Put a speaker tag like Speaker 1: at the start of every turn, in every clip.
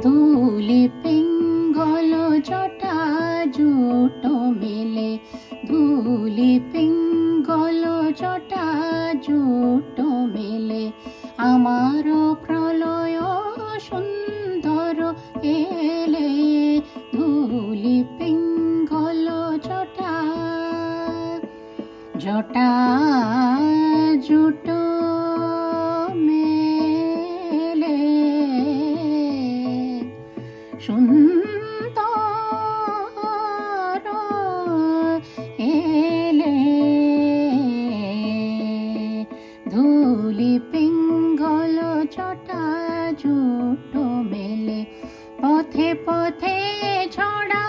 Speaker 1: ধুলি পিঙ্গল জটা জুট মেলে, ধুলি পিঙ্গল জটা জুট মেলে। আমার প্রলয় সুন্দর এলে, ধুলি পিঙ্গল জটা জটা জুট মেলে। সুন্দর এলে, ধুলি পিঙ্গল জটা জুট মেলে। পথে পথে ঝড়া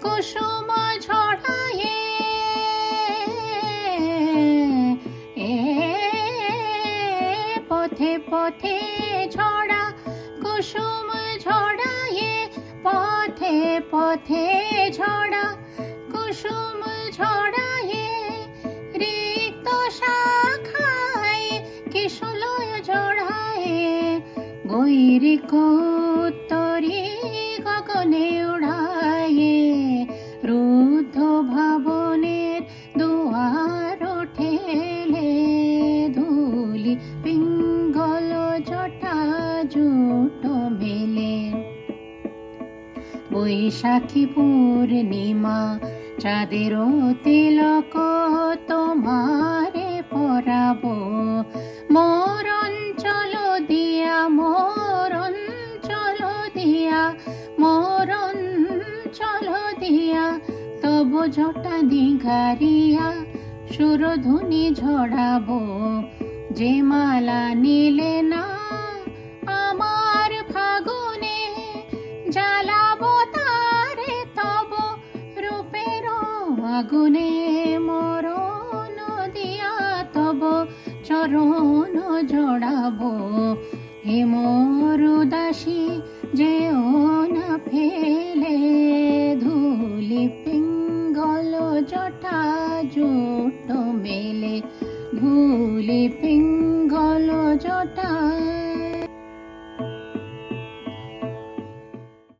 Speaker 1: কুসুম ঝড়ায়ে, পথে পথে ঝড়া কুসুম ঝড়ায়ে, পথে পথে ঝড়া কুসুম ঝড়ায়ে। রিক্ত শাখায় কিশলয় জড়ায়ে, গৈরিক উত্তরী গগনে উড়ায়ে। রুদ্ধ ভাবনের দুয়ার ঠেলে, ধুলি পিঙ্গল জটা জুট মেলে। বৈশাখী পূর্ণিমা চাঁদের তিলক তোমারে পরাবো। মোর অঞ্চল দিয়া, মোর অঞ্চল দিয়া, মোর অঞ্চল দিয়া, তব জটা নিঘারিয়া সুরধুনি ঝড়াবো। যে মালা নিলে না আমার ফাগুনে, জ্বালাবো তারে তব রূপের আগুনে। মরণ দিয়া তব চরণ জড়াবো। হে মোর উদাসী যেও না ফেলে, ধুলি পিঙ্গল জটা জুট মেলে, ধুলি পিঙ্গল জটা